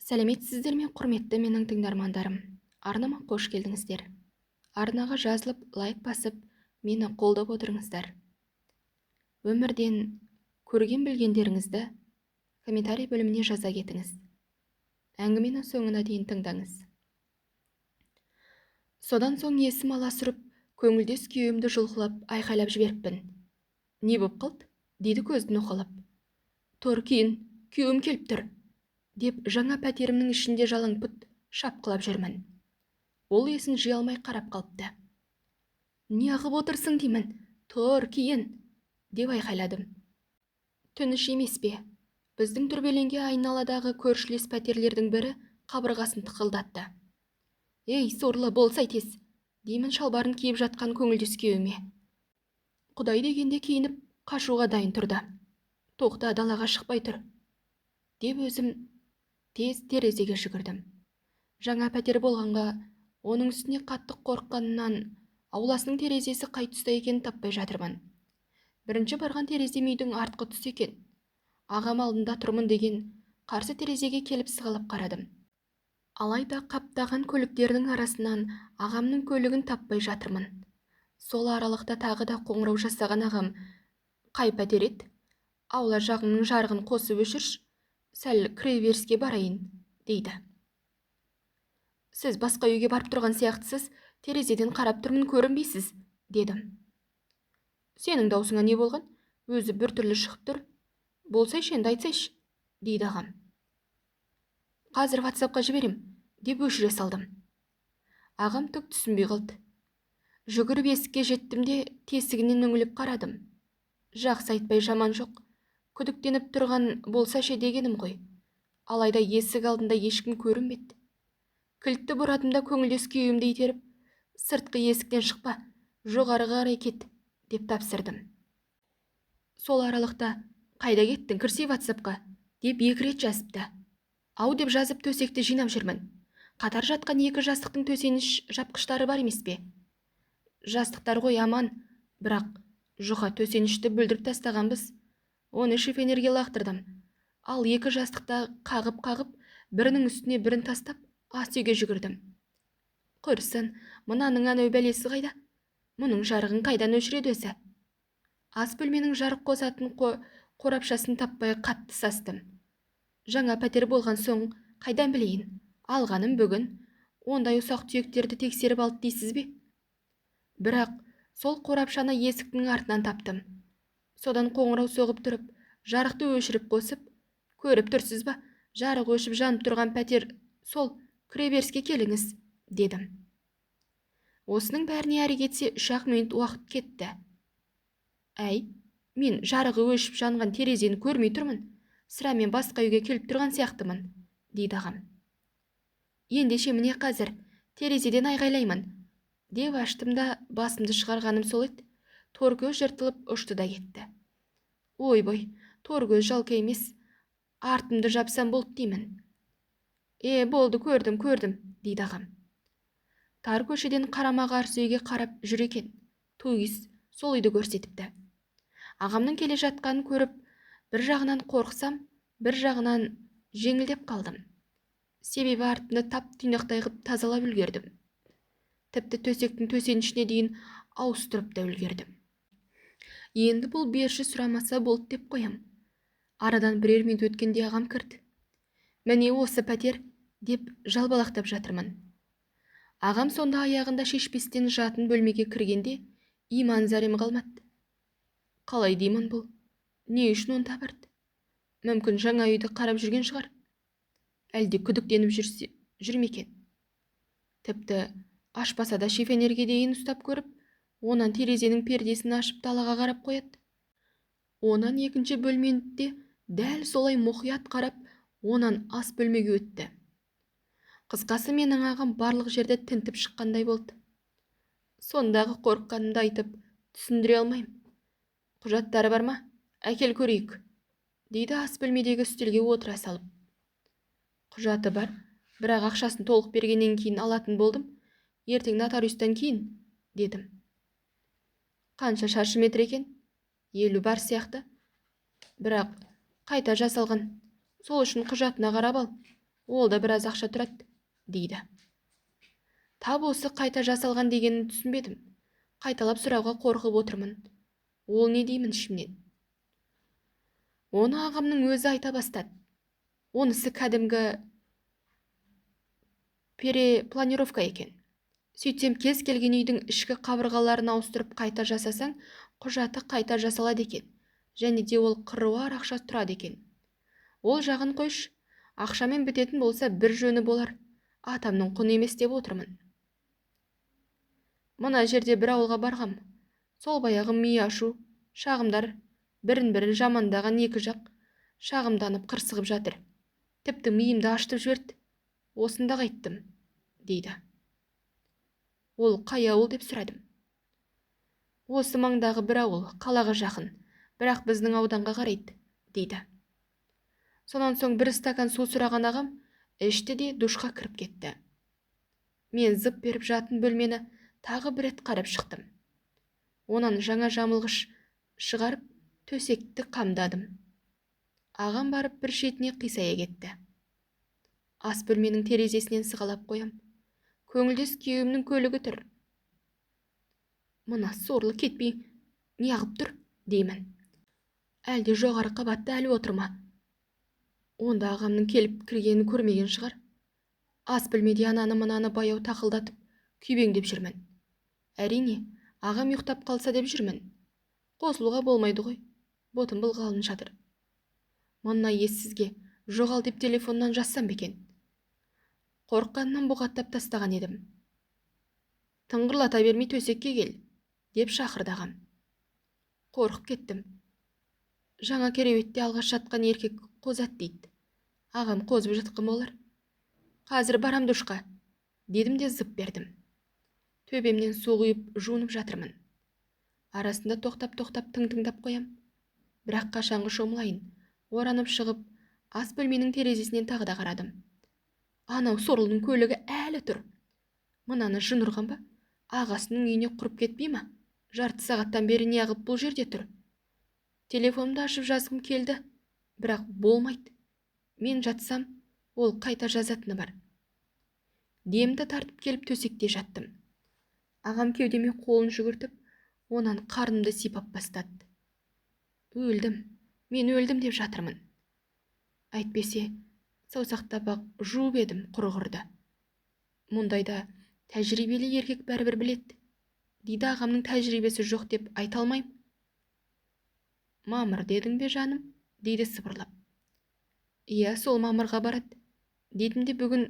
Сәлеметсіздер ме, құрметті менің тыңдармандарым. Арнама қош келдіңіздер. Арнаға жазылып, лайк басып, мені қолдап отырыңыздар. Өмірден көрген білгендеріңізді комментарий бөліміне жаза кетіңіз. Әңгімені соңына дейін тыңдаңыз. Содан соң есім аласұрып, көңілдес күйеуімді жұлқылап, айқайлап жіберіппін. Не боп қалды? Дейді көзін уқалап. Тұр кейін, күйеуім келіп тұр, деп жаңа пәтерімнің ішінде жалаңпұт шапқылап жүрмін. Ол есін жия алмай қарап қалыпты. Не ағып отырсың деймін, тұр кейін, деп айқайладым. Түніш емес пе? Біздің дүрбеленге айналадағы көршілес пәтерлердің бірі қабырғасын тықылдатты. Ей, сорлы, болсай тез, деймін шалбарын киіп жатқан көңілдес күйеуіме. Құдай дегенде киініп, қашуға дайын тұрды. Тоқта, далаға шықпай тұр, деп өзім тез терезеге жүгірдім. Жаңа пәтер болғанға, оның үстіне қатты қорыққанынан ауласының терезесі қай тұста екенін таппай жатырмын. Бірінші барған терезем үйдің артқы тұсы екен. Ағам алдында тұрмын деген қарсы терезеге келіп сығалап қарадым. Алайда қаптаған көліктердің арасынан ағамның көлігін таппай жатырмын. Сол аралықта тағы да қоңырау жасаған ағам: қай пәтер еді? Аула жағыңның жарығын қосып өшірші, сәл кіреберіске барайын, дейді. Сіз басқа үйге барып тұрған сияқтысыз, терезеден қарап тұрмын, көрінбейсіз, дедім. Сенің даусыңа не болған? Өзі біртүрлі шығып тұр. Болсайшы, енді айтсайшы, дейді ағам. Қазір WhatsApp-қа жіберем, деп өшіре салдым. Ағам түк түсінбей қалды. Жүгіріп есікке жеттім де тесігінен үңіліп қарадым. Жақсы, айтпай жаман жоқ. Күдіктеніп тұрған болсашы дегенім ғой. Алайда есік алдында ешкім көрінбеді. Кілтті бұратымда көңілдес күйеуімді итеріп, сыртқы есіктен шықпа, жоғарыға қарай кет, деп тапсырдым. Сол аралықта қайда кеттің, кірсей WhatsApp-қа, деп 2 рет жазыпты. Ау деп жазып төсекті жинап жүрмін. Қатар жатқан 2 жастықтың төсеніш жапқыштары бар емес пе? Жастықтар ғой аман, бірақ жұқа төсенішті бүлдіріп тастағанбыз. Оны шифонерге лақтырдым. Ал 2 жастықта қағып, бірінің үстіне бірін тастап, ас үйге жүгірдім. Құрсын, мынаның анау бәлесі қайда? Мұның жарығын қайдан өшіреді өзі? Ас бөлменің жарық қосатын қорапшасын таппай қатты састым. Жаңа пәтер болған соң қайдан білейін? Алғаным бүгін. Ондай ұсақ түйектерді тексеріп алды дейсіз бе? Бірақ сол қорапшаны есіктің артынан таптым. Содан қоңырау соғып тұрып, жарықты өшіріп қосып, көріп тұрсыз ба? Жарық өшіп жанып тұрған пәтер сол, кіреберіске келіңіз, дедім. Осының бәріне әрі кетсе 3-ақ минут уақыт кетті. Әй, мен жарығы өшіп жанған терезені көрмей тұрмын. Сірә мен басқа үйге келіп тұрған сияқтымын, дейді ағам. Ендеше міне қазір терезеден айғайлаймын, деп аштым да басымды шығарғаным сол еді. Торкөз жыртылып ұшты да кетті. Ойбой, торкөз жалқа емес, артымды жапсам болды деймін. Болды, көрдім, дейді ағам. Тар көшеден қарама-қарсы үйге қарап жүр екен. Туис сол үйді көрсетіпті. Ағамның келе жатқанын көріп, бір жағынан қорқсам, бір жағынан жеңілдеп қалдым. Себебі артымды тап-тұйнақтай қып тазалап үлгердім. Тіпті төсектің төсенішіне дейін ауыстырып та үлгердім. Енді бұл берші сұрамаса болды деп қоям. Арадан бірер минут өткенде ағам кірді. Міне осы пәтер, деп жалбалақтап жатырмын. Ағам сонда аяғында шешпестен жатын бөлмеге кіргенде иман зәрем қалмады. Қалай деймін бұл? Не үшін онда барды? Мүмкін жаңа үйді қарап жүрген шығар. Әлде күдіктеніп жүрмекен. Тіпті ашпаса да шифонерге дейін ұстап көріп, онан терезенің пердесін ашып далаға қарап қояды. Онан екінші бөлмеде дәл солай мұқият қарап, онан ас бөлмеге өтті. Қысқасы менің ағам барлық жерде тінтіп шыққандай болды. Сондағы қорыққанымды айтып, түсіндіре алмайым. Құжаттары бар ма? Әкел көрейік, дейді ас бөлмедегі үстелге отыра салып. Құжаты бар, бірақ ақшасын толық бергеннен кейін алатын болдым. Ертең нотариустан кейін, дедім. Қанша шаршы метр екен? 50 бар сияқты. Бірақ қайта жасалған. Сол үшін құжатына қарап ал. Ол да біраз ақша тұрады, дейді. Тап осы қайта жасалған дегенін түсінбедім. Қайталап сұрауға қорқып отырмын. Ол не деймін ішімнен. Оны ағамның өзі айта бастады. Онысы кәдімгі перепланировка екен. Сөйтсем кез келген үйдің ішкі қабырғаларын ауыстырып қайта жасасаң, құжаты қайта жасалады екен. Және де ол қыруар ақша тұрады екен. Ол жағын қойш, ақшамен бітетін болса бір жөні болар. Атамның құны емес деп отырмын. Мына жерде бір ауылға барғам. Сол баяғы мие ашу, шағымдар, бірін-бірін жамандаған екі жақ шағымданып қырсығып жатыр. Тіпті миымды аштып жіберді. Осында қайттым, дейді. Ол қай ауыл деп сұрадым. Осы маңдағы бір ауыл, қалаға жақын, бірақ біздің ауданға қарайды, дейді. Сонан соң бір стакан су сұраған ағам ішті де душқа кіріп кетті. Мен зып беріп жатын бөлмені тағы бір рет қарап шықтым. Онан жаңа жамылғыш шығарып төсекті қамдадым. Ағам барып бір шетіне қисая кетті. Ас бөлменің терезесінен сығалап қоям. Көңілдес күйеуімнің көлігі тұр. Мына сорлы кетпей неғып тұр, деймін. Әлде жоғары қабатта әлі отырма. Онда ағамның келіп кіргенін көрмеген шығар. Ас бөлмеде ананы-мынаны баяу тақылдатып, күйбеңдеп жүрмін. Әрине, ағам ұйықтап қалса деп жүрмін. Қосылуға болмайды ғой. Ботым былғалын жатыр. Мына ессізге жоғал деп телефоннан жазсам бекен. Қорыққаннан бұғаттап тастаған едім. Тыңғырлата бермей төсекке кел, деп шақырды ағам. Қорқып кеттім. Жаңа кереуетте алғаш жатқан еркек қозат дейді. Ағам қозып жатқан болар. Қазір барам душқа, дедім де зып бердім. Төбемнен су құйып жуынып жатырмын. Арасында тоқтап тың-тыңдап қоям. Бірақ қашанғы шомылайын, оранып шығып, ас бөлменің терезесінен тағы да қарадым. Анау сорлының көлігі әлі тұр. Мынаны жын ұрған ба? Ағасының үйіне құрып кетпей ма? Жарты сағаттан бері неғып бұл жерде тұр? Телефонымды ашып жазғым келді, бірақ болмайды. Мен жатсам, ол қайта жазатыны бар. Демді тартып келіп төсекте жаттым. Ағам кеудеме қолын жүгіртіп, онан қарнымды сипап бастады. Өлдім, мен өлдім деп жатырмын. Әйтпесе, саусақтап-ақ жуып едім құрғырды. Мұндайда тәжірибелі еркек бәрібір білет. Дейді ағамның тәжірибесі жоқ деп айта алмайым. Мамыр дедің бе жаным, дейді сыбырлап. Иә, сол мамырға барады. Дедім де бүгін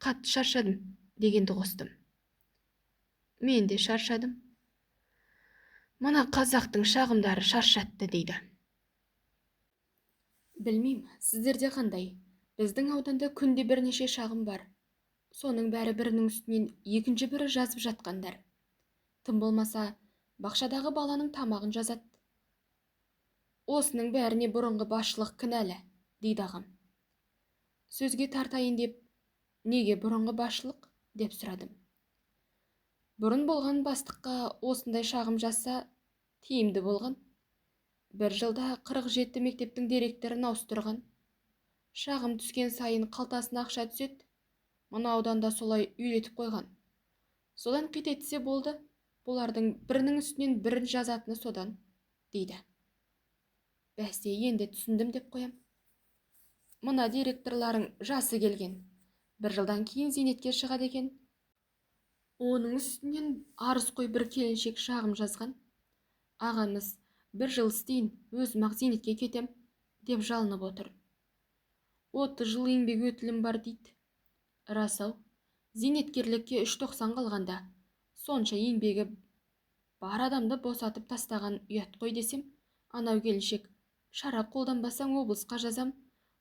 қатты шаршадым дегенді қостым. Мен де шаршадым. Мына қазақтың шағымдары шаршатты, дейді. Білмейм, сіздерде қандай? Біздің ауданда күнде бірнеше шағым бар. Соның бәрі бірінің үстінен екінші бірі жазып жатқандар. Тым болмаса, бақшадағы баланың тамағын жазады. Осының бәріне бұрынғы басшылық кінәлі, дейді ағам. Сөзге тартайын деп, неге бұрынғы басшылық, деп сұрадым. Бұрын болған бастыққа осындай шағым жазса, тиімді болған. Бір жылда 47 мектептің директорын ауыстырған. Шағым түскен сайын қалтасына ақша түседі. Мына ауданда солай үйретіп қойған. Содан қит етсе болды, бұлардың бірінің үстінен бірін жазатыны содан, дейді. Бәсе, енді түсіндім деп қоям. Мына директорларың жасы келген. Бір жылдан кейін зейнетке шығады екен. Оның үстінен арыз қой бір келіншек шағым жазған. Ағамыз бір жыл істейін, өзім-ақ зейнетке кетем, деп жалынып отыр. 30 жыл еңбек өтілім бар дейді. Расау, зейнеткерлікке 3.90 қалғанда, сонша еңбегі бар адамды босатып тастаған ұят қой десем, анау келіншек, шара қолданбасаң облысқа жазам,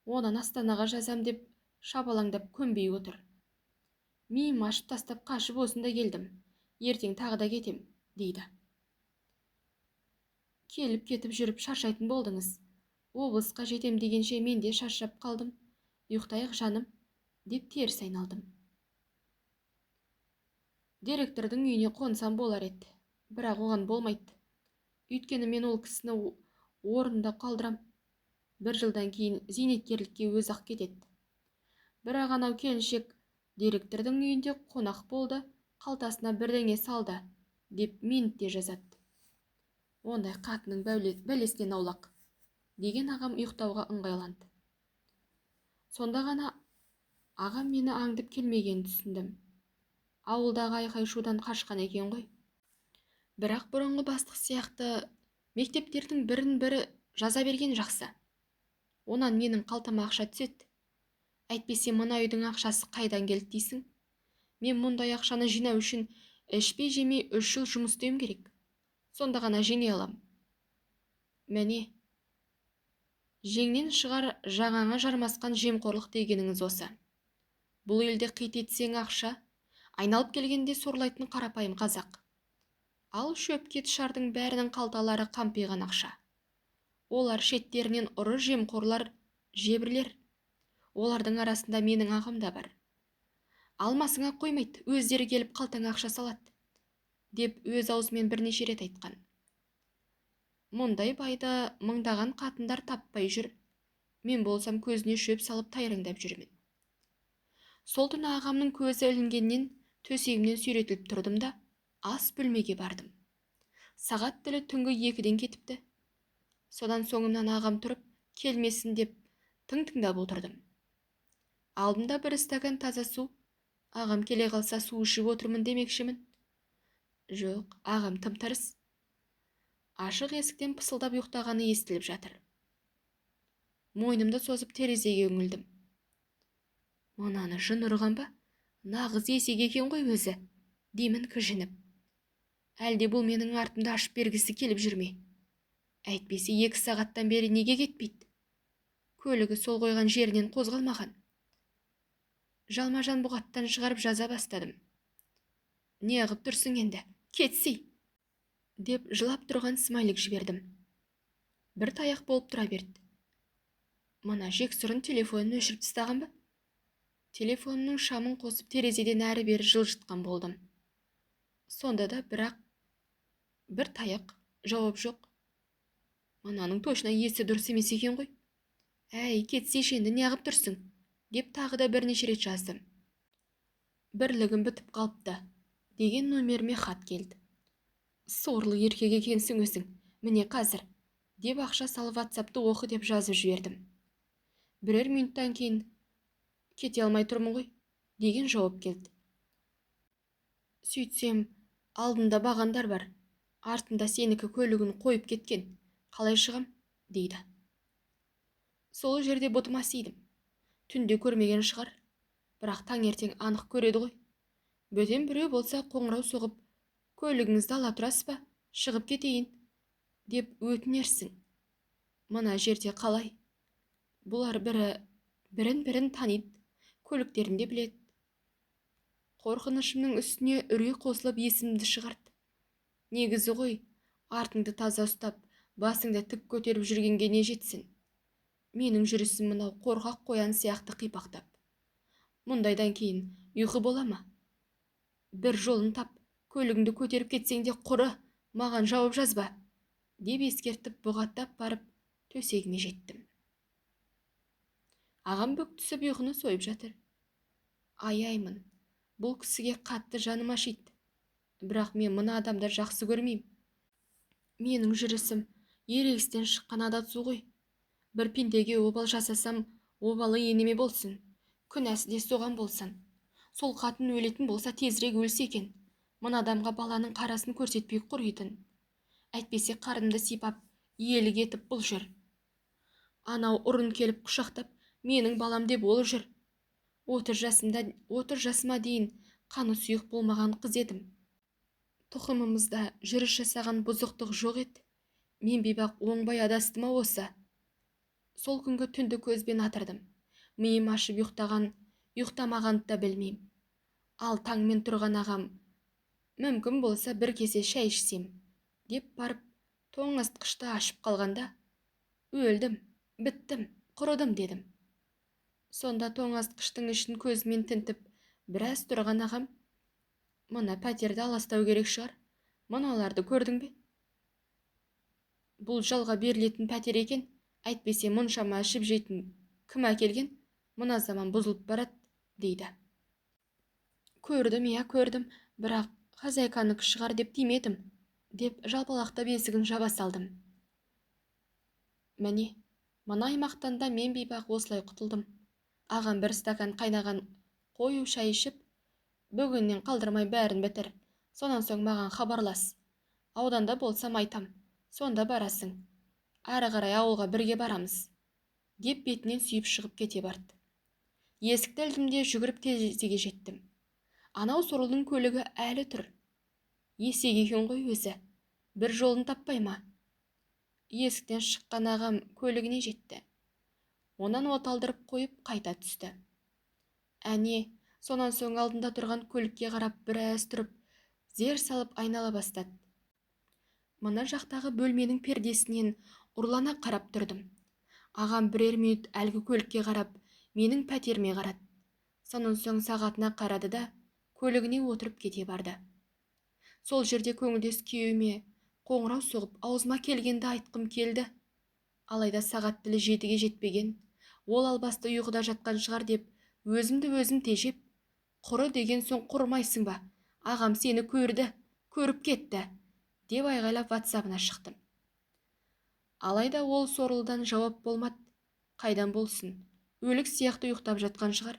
онан Астанаға жазам деп шабалаңдап көнбей отыр. Миым ашып тастап қашып осында келдім. Ертең тағы да кетем, дейді. Келіп кетіп жүріп шаршайтын болдыңыз. Облысқа жетем дегенше мен де шаршап қалдым. Ұйықтайық жаным, деп теріс айналдым. Директордың үйіне қонсам болар еді, бірақ оған болмайды. Өйткені мен ол кісіні орында қалдырам. Бір жылдан кейін зейнеткерлікке өз-ақ кетеді. Бірақ анау келіншек директордың үйінде қонақ болды, қалтасына бірдеңе салды, деп ментте жазады. Ондай қатының бәлесінен аулақ, деген ағам ұйықтауға ыңғайланды. Сонда ғана ағам мені аңдып келмегенін түсіндім. Ауылдағы айқай-шудан қашқан екен ғой. Бірақ бұрынғы бастық сияқты мектептердің бірін-бірі жаза берген жақсы. Онан менің қалтама ақша түседі. Әйтпесе мына үйдің ақшасы қайдан келді дейсің? Мен мұндай ақшаны жинау үшін ішпей жемей 3 жыл жұмыс істеуім керек. Сонда ғана жинай алам. Міне, жеңнен шығар жаңаңа жармасқан жемқорлық дегеніңіз осы. Бұл елде қит етсең ақша, айналып келгенде сорлайтын қарапайым қазақ. Ал шөпке шардың бәрінің қалталары қампиған ақша. Олар шеттерінен ұры жемқорлар, жебірлер. Олардың арасында менің ағам да бар. Алмасыңа қоймайды, өздері келіп қалтаңа ақша салады, деп өз аузымен бірнеше рет айтқан. Мұндай байды мыңдаған қатындар таппай жүр. Мен болсам көзіне шөп салып тайраңдап жүрмін. Сол түні ағамның көзі ілінгеннен төсегімнен сүйретіліп тұрдым да ас бөлмеге бардым. Сағат тілі түнгі 2-ден кетіпті. Содан соңымнан ағам тұрып келмесін деп тыңдап отырдым. Алдымда бір стакан таза су. Ағам келе қалса су ішіп отырмын демекшімін. Жоқ, ағам тым-тырыс. Ашық есіктен пысылдап ұйықтағаны естіліп жатыр. Мойнымды созып терезеге үңілдім. Мынаны жын ұрған ба? Нағыз есек екен ғой өзі, деймін кіжініп. Әлде бұл менің артымды ашып бергісі келіп жүрме? Әйтпесе 2 сағаттан бері неге кетпейді? Көлігі сол қойған жерінен қозғалмаған. Жалма-жан бұғаттан шығарып жаза бастадым. Не ағып тұрсың енді? Кетсей! Деп жылап тұрған смайлик жібердім. Бір таяқ болып тұра берді. Мына жексұрын телефонын өшіріп тастаған ба? Телефонның шамын қосып терезеден әрі бері жылжытқан болдым. Сонда да бірақ бір таяқ, жауап жоқ. Мынаның точно есі дұрыс емес екен ғой. Әй, кетсейші енді не ағып тұрсың? Деп тағы да бірнеше рет жаздым. Бірлігім бітіп қалыпты, деген номеріме хат келді. Сорлы еркек екенсің өзің, міне қазір, деп ақша салып WhatsApp'ты оқы деп жазып жібердім. Бірер минуттан кейін кете алмай тұрмын ғой, деген жауап келді. Сөйтсем, алдында бағандар бар, артында сенікі көлігін қойып кеткен, қалай шығам, дейді. Сол жерде бұтыма сейдім. Түнде көрмеген шығар, бірақ таңертең анық көреді ғой. Бөтен біреу болса қоңырау соғып, көлігіңізді ала тұрасыз ба, шығып кетейін, деп өтінерсің. Мына жерде қалай? Бұлар бірін таниды, көліктерінде біледі. Қорқынышымның үстіне үрей қосылып есімді шығарды. Негізі ғой, артыңды таза ұстап, басыңды тік көтеріп жүргенге не жетсін? Менің жүрісім мынау қорқақ қоян сияқты қипақтап. Мұндайдан кейін ұйқы бола ма? Бір жолын тап, көлігіңді көтеріп кетсең де құры, маған жауап жазба, деп ескертіп бұғаттап барып төсегіме жеттім. Ағам бүк түсіп ұйқыны сойып жатыр. Аяймын, бұл кісіге қатты жаным ашиды. Бірақ мен мына адамды жақсы көрмеймін. Менің жүрісім ерегістен шыққан адасу ғой. Бір пендеге обал жасасам, обалы енеме болсын, күнәсі де соған болсын. Сол қатын өлетін болса тезірек өлсе екен. Мына адамға баланың қарасын көрсетпей құритын. Әйтпесе қарымды сипап, иелік етіп бұл жүр. Анау ұрын келіп құшақтап, менің балам деп ол жүр. 30 жасыма дейін қаны сұйық болмаған қыз едім. Тұқымымызда жүріс жасаған бұзықтық жоқ еді. Мен бейбақ оңбай адасты ма осы? Сол күнгі түнді көзбен атырдым. Миым ашып ұйықтамағанды да білмейм. Ал таңмен тұрған ағам, мүмкін болса бір кесе шай ішсем, деп барып тоңазытқышты ашып қалғанда, өлдім, біттім, құрыдым дедім. Сонда тоңазытқыштың ішін көзімен тінтіп, біраз тұрған ағам, мына пәтерді аластау керек шығар, мыналарды көрдің бе? Бұл жалға берілетін пәтер екен, әйтпесе мұншама ішіп жейтін кім әкелген? Мына заман бұзылып барат, дейді. Көрдім, көрдім, бірақ хозяйканыкі шығар деп тимедім, деп жалпалақтап есігін жаба салдым. Міне, мына аймақтан да мен бейбақ осылай құтылдым. Ағам бір стакан қайнаған қою шай ішіп, бүгіннен қалдырмай бәрін бітір. Сонан соң маған хабарлас. Ауданда болсам айтам, сонда барасың. Ары қарай ауылға бірге барамыз, деп бетінен сүйіп шығып кете барды. Есікті ілдім жүгіріп терезеге жеттім. Анау сорлының көлігі әлі тұр. Есек екен ғой өзі, бір жолын таппай ма? Есіктен шыққан ағам көлігіне жетті. Онан от алдырып қойып қайта түсті. Әне, сонан соң алдында тұрған көлікке қарап біраз тұрып, зер салып айнала бастады. Мына жақтағы бөлменің пердесінен ұрлана қарап тұрдым. Ағам бірер минут әлгі көлікке қарап, менің пәтеріме қарады. Сонан соң сағатына қарады да, көлігіне отырып кете барды. Сол жерде көңілдес күйеуіме қоңырау соғып, аузыма келгенді айтқым келді. Алайда сағат тілі 7-ге жетпеген, ол албасты ұйқыда жатқан шығар деп, өзімді өзім тежеп, құры деген соң құрмайсың ба? Ағам сені көріп кетті, деп айғайлап WhatsApp-ына шықтым. Алайда ол сорлыдан жауап болмады. Қайдан болсын, өлік сияқты ұйықтап жатқан шығар.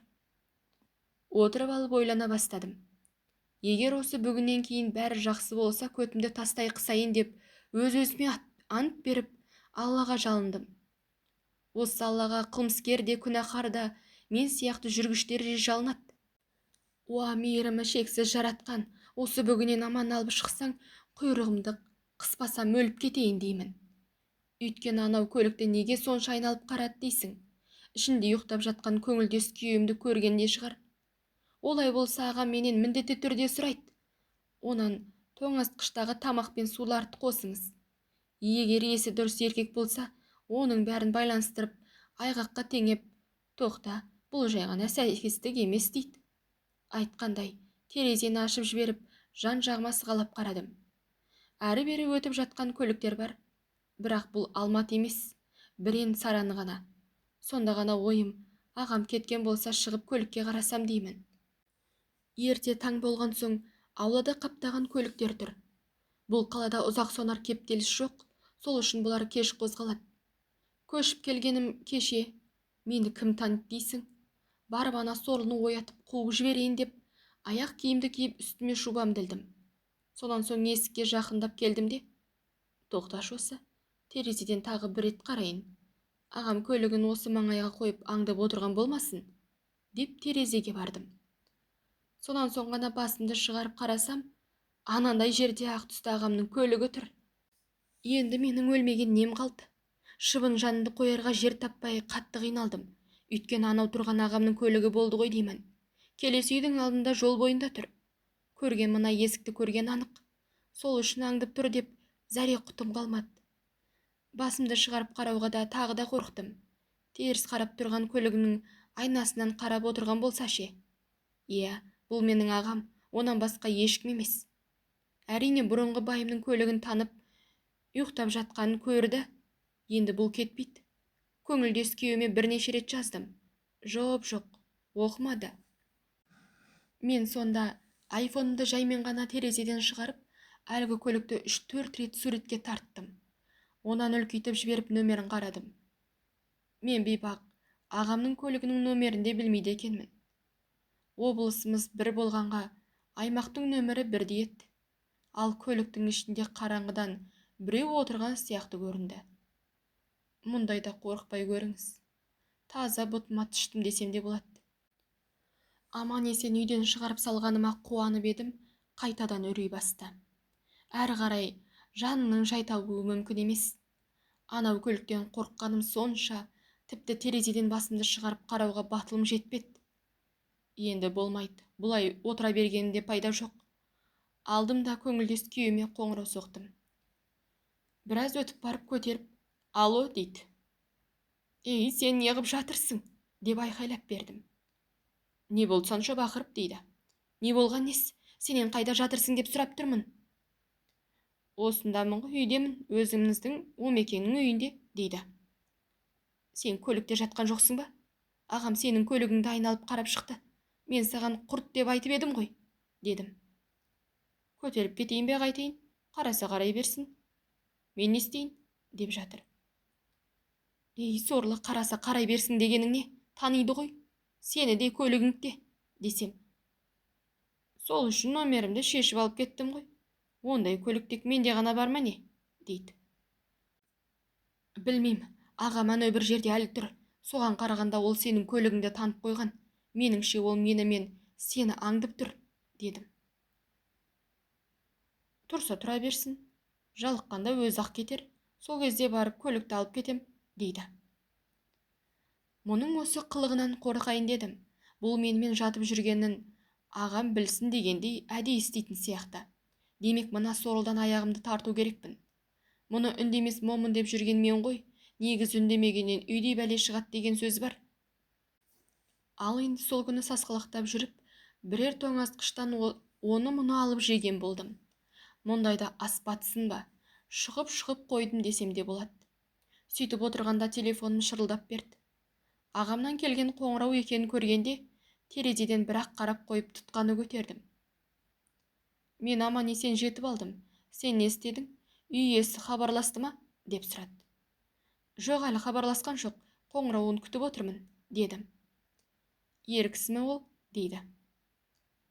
Отырып алып ойлана бастадым. Егер осы бүгіннен кейін бәрі жақсы болса, көтімді тастай қысайын деп, өз-өзіме ант беріп, Аллаға жалындым. Осы Аллаға қылмыскер де, күнәһар да, мен сияқты жүргіштер де жалынады. Уа, мейірімі шексіз жаратқан, осы бүгінен аман алып шықсаң, құйрығымды қыспасам өліп кетейін деймін. Өйткені анау көлікті неге сонша айналып қарады дейсің? Ішінде ұйықтап жатқан көңілдес күйеуімді көргенде шығар. Олай болса ағам менен міндетті түрде сұрайды. Онан тоңазытқыштағы тамақ пен суларды қосыңыз. Егер есі дұрыс еркек болса, оның бәрін байланыстырып, айғаққа теңеп, тоқта, бұл жай ғана сәйкестік емес дейді. Айтқандай, терезені ашып жіберіп, жан-жағыма сығалап қарадым. Әрі-бері өтіп жатқан көліктер бар. Бірақ бұл Алматы емес, бірен-сараны ғана. Сонда ғана ойым, ағам кеткен болса шығып көлікке қарасам деймін. Ерте таң болған соң, аулада қаптаған көліктер тұр. Бұл қалада ұзақ сонар кептеліс жоқ, сол үшін бұлар кеш қозғалады. Көшіп келгенім кеше, мені кім таниды дейсің? Барып ана сорлыны оятып қуып жіберейін деп, аяқ киімді киіп үстіме шубамды ілдім. Сонан соң есікке жақындап келдім де, тоқташы осы, терезеден тағы бір рет қарайын. Ағам көлігін осы маңайға қойып аңдып отырған болмасын, деп терезеге бардым. Сонан соң ғана басымды шығарып қарасам, анандай жерде ақ түсті ағамның көлігі тұр. Енді менің өлмеген нем қалды. Шыбын жанымды қоярға жер таппай қатты қиналдым. Өйткені анау тұрған ағамның көлігі болды ғой деймін. Келесі үйдің алдында жол бойында тұр. Көрген мына есікті көрген анық. Сол үшін аңдып тұр деп, зәре құтым қалмады. Басымды шығарып қарауға да тағы да қорықтым. Теріс қарап тұрған көлігінің айнасынан қарап отырған болса ше. Бұл менің ағам, онан басқа ешкім емес. Әрине бұрынғы байымның көлігін танып, ұйықтап жатқанын көрді. Енді бұл кетпейді. Көңілдес күйеуіме бірнеше рет жаздым. Жоқ, оқымады. Мен сонда айфонымды жаймен ғана терезеден шығарып, әлгі көлікті 3-4 рет суретке тарттым. Онан үлкейтіп жіберіп нөмерін қарадым. Мен бейбақ, ағамның көлігінің нөмерін де білмейді екенмін. Облысымыз бір болғанға, аймақтың нөмірі бірдей еді. Ал көліктің ішінде қараңғыдан біреу отырған сияқты көрінді. Мұндайда қорықпай көріңіз. Таза бұтыма түштім десем де болады. Аман есен үйден шығарып салғаныма қуанып едім, қайтадан үрей басты. Әрі қарай жанының жай табуы мүмкін емес. Анау көліктен қорыққаным сонша, тіпті терезеден басымды шығарып қарауға батылым жетпеді. Енді болмайды, бұлай отыра бергенде пайда жоқ. Алдым да көңілдес күйеуіме қоңырау соқтым. Біраз өтіп барып көтеріп, алло дейді. Сен неғып жатырсың? Деп айқайлап бердім. Не болды сонша бақырып дейді. Не болған нес? Сенен қайда жатырсың деп сұрап тұрмын. Осындамын ғой, үйдемін, өзіміздің Омекеңнің үйінде дейді. Сен көлікте жатқан жоқсың ба? Ағам сенің көлігіңді айналып қарап шықты. Мен саған құрт деп айтып едім ғой, дедім. Көтеріп кетейін бе қайтейін? Қараса қарай берсін. Мен не істейін? Деп жатыр. Ей, сорлы, қараса қарай берсін дегенің не? Таниды ғой. Сені де көлігіңде, десем. Сол үшін номерімді шешіп алып кеттім ғой. Ондай көлік тек менде ғана бар ма не? Дейді. Білмейм, ағам анау бір жерде әлі тұр. Соған қарағанда ол сенің көлігіңді танып қойған. Меніңше ол мен сені аңдып тұр, дедім. Тұрса тұра берсін. Жалыққанда өзі-ақ кетер. Сол кезде барып көлікті алып кетем, дейді. Мұның осы қылығынан қорқайын дедім. Бұл менімен жатып жүргенін ағам білсін дегендей әдейі істейтін сияқты. Демек, мына сорлыдан аяғымды тарту керекпін. Мұны үндемес момын деп жүрген мен ғой, негіз үндемегеннен үйдей бәле шығады деген сөз бар. Ал енді сол күні сасқалақтап жүріп, бірер тоңазытқыштан оны-мұны алып жеген болдым. Мұндайда ас батсын ба, шығып қойдым десем де болады. Сөйтіп отырғанда телефоным шырылдап берді. Ағамнан келген қоңырау екенін көргенде, терезеден бір-ақ қарап қойып тұтқаны көтердім. Мен аман есен жетіп алдым. Сен не істедің? Үй иесі хабарласты ма? Деп сұрады. Жоқ, әлі хабарласқан жоқ. Қоңырауын күтіп отырмын, дедім. Ер кісі ме ол? Дейді.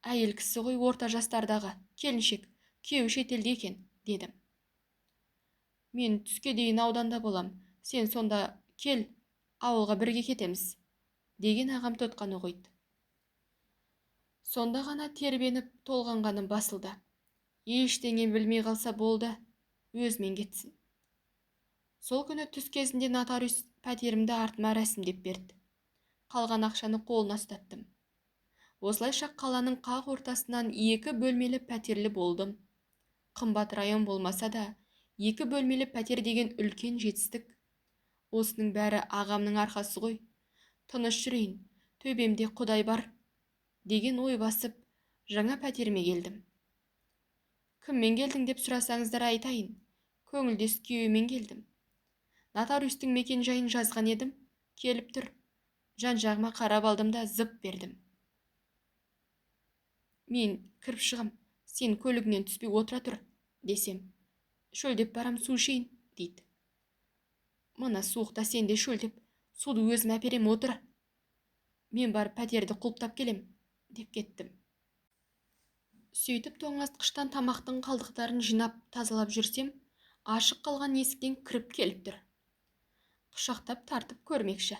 Әйел кісі ғой, орта жастардағы, келіншек, күйеуі шетелде екен, дедім. Мен түске дейін ауданда болам. Сен сонда кел, ауылға бірге кетеміз, деген ағам тұтқаны қойды. Сонда ғана тербеніп толғанғаным басылды. Ештеңе білмей қалса болды, өзімен кетсін. Сол күні түс кезінде нотариус пәтерімді артыма рәсімдеп берді. Қалған ақшаны қолына ұстаттым. Осылайша қаланың қақ ортасынан 2 бөлмелі пәтерлі болдым. Қымбат район болмаса да, 2 бөлмелі пәтер деген үлкен жетістік. Осының бәрі ағамның арқасы ғой. Тыныш жүрейін, төбемде Құдай бар, деген ой басып, жаңа пәтеріме келдім. Кіммен келдің деп сұрасаңыздар айтайын. Көңілдес күйеуімен келдім. Нотариустың мекен жайын жазған едім, келіп тұр. Жан-жағыма қарап алдым да зып бердім. Мен кіріп шығам, сен көлігінен түспей отыра тұр, десем. Шөлдеп барам, су ішейін, дейді. Мына суықта сен де шөлдеп, суды өзім әперем, отыр. Мен барып пәтерді құлыптап келем, деп кеттім. Сөйтіп тоңазытқыштан тамақтың қалдықтарын жинап тазалап жүрсем, ашық қалған есіктен кіріп келіп тұр. Құшақтап тартып көрмекші.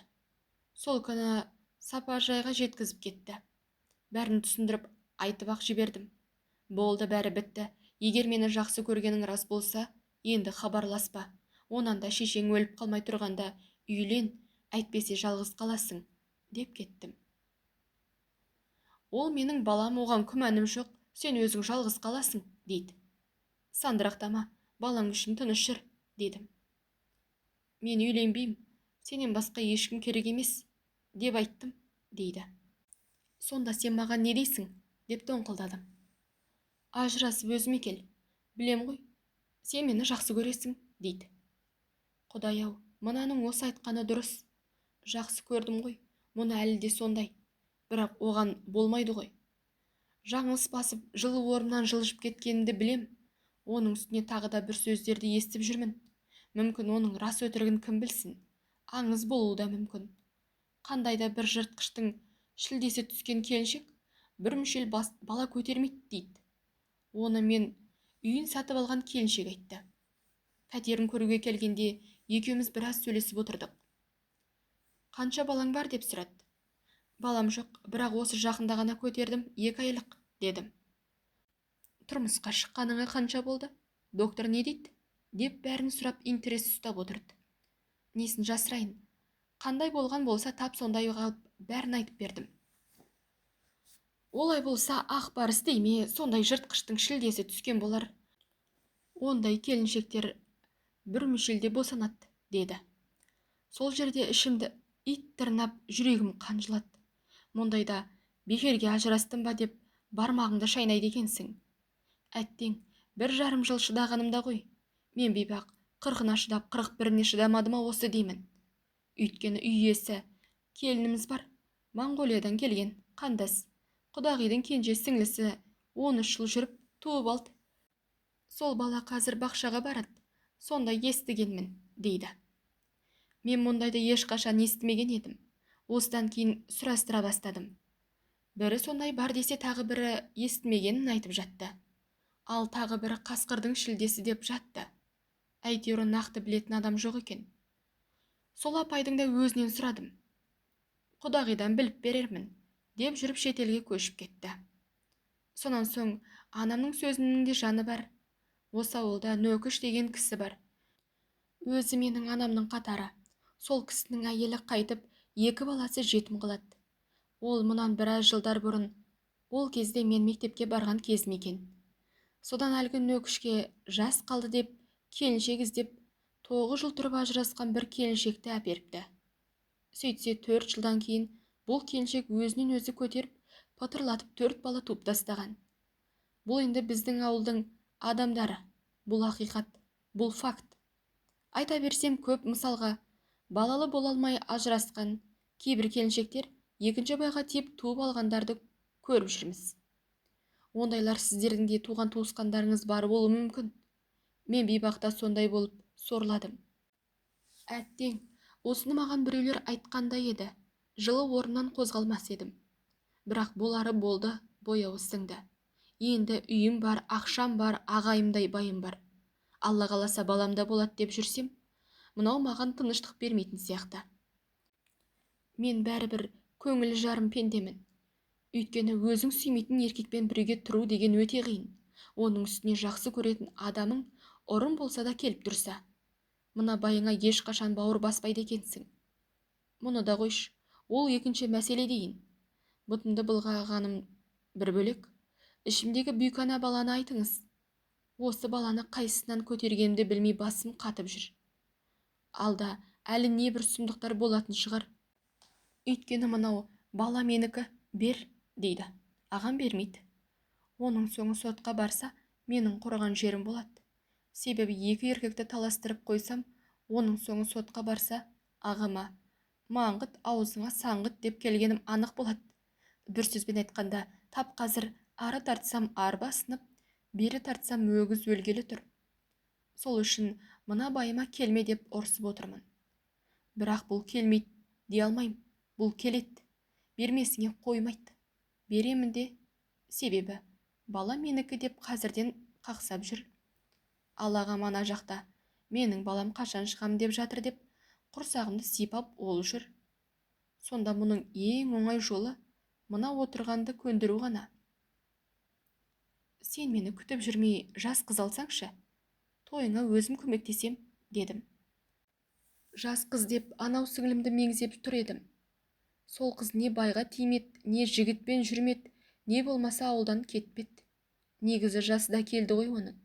Сол күні сапаржайға жеткізіп кетті. Бәрін түсіндіріп айтып-ақ жібердім. Болды, бәрі бітті. Егер мені жақсы көргенің рас болса, енді хабарласпа. Онан да шешең өліп қалмай тұрғанда үйлен, әйтпесе жалғыз қаласың, деп кеттім. Ол менің балам, оған күмәнім жоқ, сен өзің жалғыз қаласың, дейді. Сандырақтама, балаң үшін тыныш жүр, дедім. Мен үйленбеймін, сенен басқа ешкім керек емес, деп айттым, дейді. Сонда сен маған не дейсің, деп тоңқылдадым. Ажырасып өзіме кел, білем ғой, сен мені жақсы көресің, дейді. Құдай-ау, мынаның осы айтқаны дұрыс. Жақсы көрдім ғой, мұны әлі де сондай. Бірақ оған болмайды ғой. Жаңылыс басып, жылы орымнан жылжып кеткенімді білем. Оның үстіне тағы да бір сөздерді естіп жүрмін. Мүмкін оның рас өтірігін кім білсін. Аңыз болуы да мүмкін. Қандайда бір жыртқыштың шілдесі түскен келіншек бір мүшел бала көтермейді, дейді. Оны мен үйін сатып алған келіншек айтты. Пәтерін көруге келгенде екеуміз біраз сөйлесіп отырдық. Қанша балаң бар деп сұрады. Балам жоқ, бірақ осы жақында ғана көтердім, 2 айлық, дедім. Тұрмысқа шыққаныңа қанша болды? Доктор не дейді? Деп бәрін сұрап интерес ұстап отырды. Несін жасырайын? Қандай болған болса тап сондай қалып бәрін айтып бердім. Олай болса ақ барыс дейме, сондай жыртқыштың шілдесі түскен болар. Ондай келіншектер бір мүшелде босанады, деді. Сол жерде ішімді ит тырнап, жүрегім қанжылады. Мұндайда бекерге ажырастым ба деп бармағыңды шайнайды екенсің. Әттең, 1,5 жыл шыдағанымда ғой. Мен бейбақ 40-на шыдап 41-не шыдамадыма осы деймін. Өйткені үй иесі келініміз бар, Моңғолиядан келген, қандас. Құдағидың кенже сіңлісі 13 жыл жүріп туып алды. Сол бала қазір бақшаға барады, сонда естігенмін, дейді. Мен мұндайды ешқашан естімеген едім. Осыдан кейін сұрастыра бастадым. Бірі сондай бар десе, тағы бірі естімегенін айтып жатты. Ал тағы бірі қасқырдың шілдесі деп жатты. Әйтеуір нақты білетін адам жоқ екен. Сол апайдың да өзінен сұрадым. Құдағидан біліп берермін, деп жүріп шетелге көшіп кетті. Сонан соң анамның сөзінің де жаны бар. Осы ауылда Нөкіш деген кісі бар. Өзі менің анамның қатары. Сол кісінің әйелі қайтып, 2 баласы жетім қалады. Ол мұнан біраз жылдар бұрын, ол кезде мен мектепке барған кезім екен. Содан әлгі Нөкішке жас қалды деп, келіншек іздеп, 9 жыл тұрып ажырасқан бір келіншекті әперіпті. Сөйтсе 4 жылдан кейін бұл келіншек өзінен өзі көтеріп, патырлатып 4 бала туып тастаған. Бұл енді біздің ауылдың адамдары. Бұл ақиқат, бұл факт. Айта берсем көп, мысалға, балалы бола алмай ажырасқан кейбір келіншектер екінші байға тиіп туып алғандарды көріп жүрміз. Ондайлар сіздердің де туған туысқандарыңыз бар болуы мүмкін. Мен бейбақта сондай болып сорладым. Әттең, осыны маған біреулер айтқандай еді, жылы орнынан қозғалмас едім. Бірақ болары болды, бояуы сіңді. Енді үйім бар, ақшам бар, ағайымдай байым бар. Алла қаласа баламда болады деп жүрсем, мынау маған тыныштық бермейтін сияқты. Мен бәрібір көңілі жарым пендемін. Өйткені өзің сүймейтін еркекпен бірге тұру деген өте қиын. Оның үстіне жақсы көретін адамың ұрын болса да келіп тұрса. Мына байыңа ешқашан бауыр баспайды екенсің. Мұны да қойш, ол екінші мәселе дейін. Бұтымды былғағаным бір бөлек. Ішімдегі бүйкана баланы айтыңыз. Осы баланы қайсысынан көтергенімді білмей басым қатып жүр. Алда әлі не бір сұмдықтар болатын шығар. Өйткені мынау бала менікі, бер, дейді. Ағам бермейді. Оның соңы сотқа барса, менің қорған жерім болады. Себебі 2 еркекті таластырып қойсам, оның соңы сотқа барса, ағама маңғыт аузыңа саңғыт деп келгенім анық болады. Бір сөзбен айтқанда, тап қазір ары тартсам арба сынып, бері тартсам өгіз өлгелі тұр. Сол үшін мына байыма келме деп ұрсып отырмын. Бірақ бұл келмейді дей алмайым. Бұл келеді. Бермесіңе қоймайды. Беремін де, себебі бала менікі деп қазірден қақсап жүр. Ал ағам ана жақта, менің балам қашан шығам деп жатыр деп, құрсағымды сипап ол жүр. Сонда мұның ең оңай жолы мына отырғанды көндіру ғана. Сен мені күтіп жүрмей жас қыз алсаңшы, тойыңа өзім көмектесем, дедім. Жас қыз деп анау сіңлімді меңзеп тұр едім. Сол қыз не байға тимет, не жігітпен жүрмет, не болмаса ауылдан кетпет. Негізі жасы да келді ғой оның.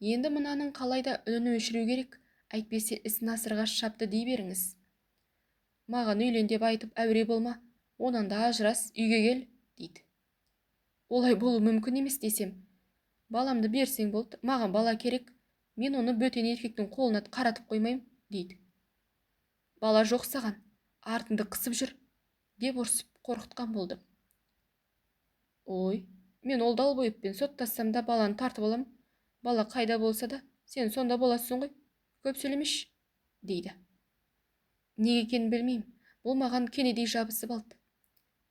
Енді мынаның қалайда үнін өшіру керек, әйтпесе ісін асырға шапты дей беріңіз. Маған үйлен деп айтып әуре болма, онан да ажырас, үйге кел, дейді. Олай болу мүмкін емес десем. Баламды берсең болды, маған бала керек, мен оны бөтен еркектің қолына қаратып қоймайым, дейді. Бала жоқ саған, артыңды қысып жүр, деп ұрсып қорқытқан болдым. Ой, мен ол дал бойыппен соттассам да баланы тартып алам. Бала қайда болса да, сен сонда боласың ғой, көп сөйлемеш, дейді. Неге екенін білмеймін, бұл маған кенедей жабысып алды.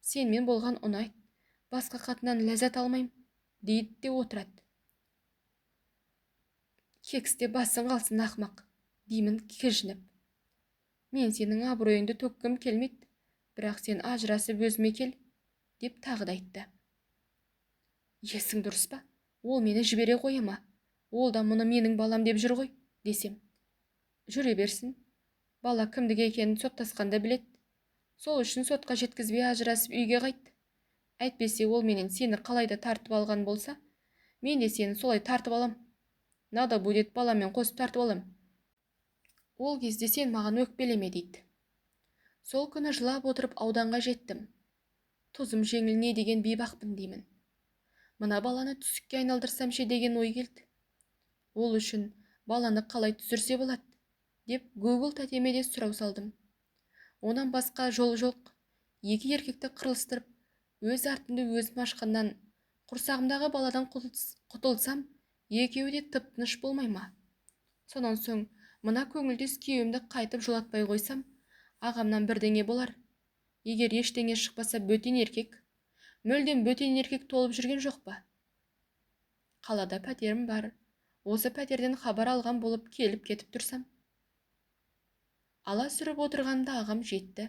Сенмен болған ұнайды, басқа қатыннан ләззат алмайым, дейді де отырады. Кексте басың қалсын ақмақ, деймін кіжініп. Мен сенің абыройыңды төккім келмейді, бірақ сен ажырасып өзіме кел, деп тағы да айтты. Есің дұрыс па? Ол мені жібере қоя ма? Ол да мұны менің балам деп жүр ғой, десем. Жүре берсін. Бала кімдігі екенін соттасқанда білет. Сол үшін сотқа жеткізбей ажырасып үйге қайт. Әйтпесе ол менен сені қалайда тартып алған болса, мен де сені солай тартып алам. Надо будет баламен қосып тартып алам. Ол кезде сен маған өкпелеме, дейді. Сол күні жылап отырып ауданға жеттім. Тұзым жеңіл, не деген бейбақпын деймін. Мына баланы түсікке айналдырсам ше деген ой келді. Ол үшін баланы қалай түсірсе болады, деп Google тәтеме де сұрау салдым. Онан басқа жол жоқ. Екі еркекті қырылыстырып, өз артымды өзім ашқаннан құрсағымдағы баладан құтылсам, екеуі де тып-тыныш болмай ма? Сонан соң мына көңілдес күйеуімді қайтып жолатпай қойсам, ағамнан бірдеңе болар. Егер ештеңе шықпаса, бөтен еркек, мүлдем бөтен еркек толып жүрген жоқ па? Қалада пәтерім бар. Осы пәтерден хабар алған болып келіп кетіп тұрсам. Ала сүріп отырғанда ағам жетті.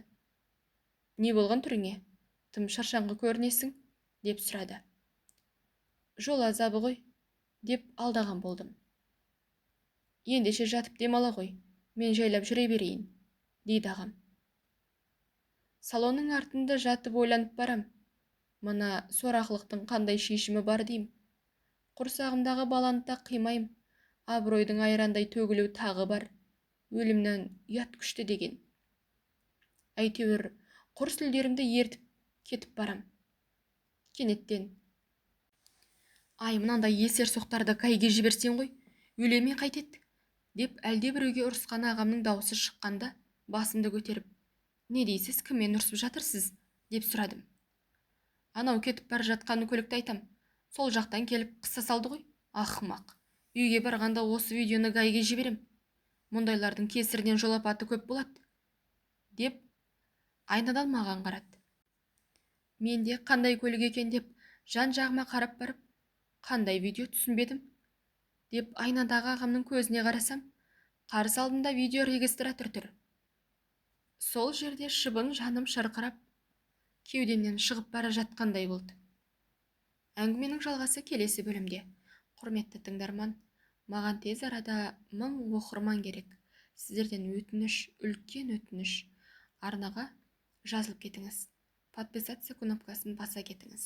Не болған түріңе? Тым шаршаңқы көрінесің, деп сұрады. Жол азабы ғой, деп алдаған болдым. Ендеше жатып демала ғой, мен жайлап жүре берейін, дейді ағам. Салонның артында жатып ойланып барам. Мына сорақылықтың қандай шешімі бар дейм. Құрсағымдағы баланы да қимайым. Абыройдың айрандай төгілу тағы бар. Өлімнен ұят күшті деген. Әйтеуір, құр сүлдерімді ертіп кетіп барам. Кенеттен: ай, мынандай есер соқтарды кайге жіберсең ғой, өлеме қайтет, деп әлде біреуге ұрысқан ағамның даусы шыққанда, басымды көтеріп: не дейсіз, кіммен ұрысып жатырсыз, деп сұрадым. Анау кетіп бара жатқан көлікті айтам. Сол жақтан келіп қыса салды ғой, ақымақ. Үйге барғанда осы видеоны гайге жіберем. Мұндайлардың кесірінен жол апаты көп болады, деп айнадан маған қарады. Мен де қандай көлік екен деп жан-жағыма қарап барып, қандай видео түсінбедім, деп айнадағы ағамның көзіне қарасам, қарсы алдымда видеорегистратор тұр. Сол жерде шыбын жаным шырқырап, кеудемнен шығып бара жатқандай болды. Әңгіменің жалғасы келесі бөлімде. Құрметті тыңдарман, маған тез арада 1000 оқырман керек. Сіздерден өтініш, үлкен өтініш. Арнаға жазылып кетіңіз. Подписаться кнопкасын баса кетіңіз.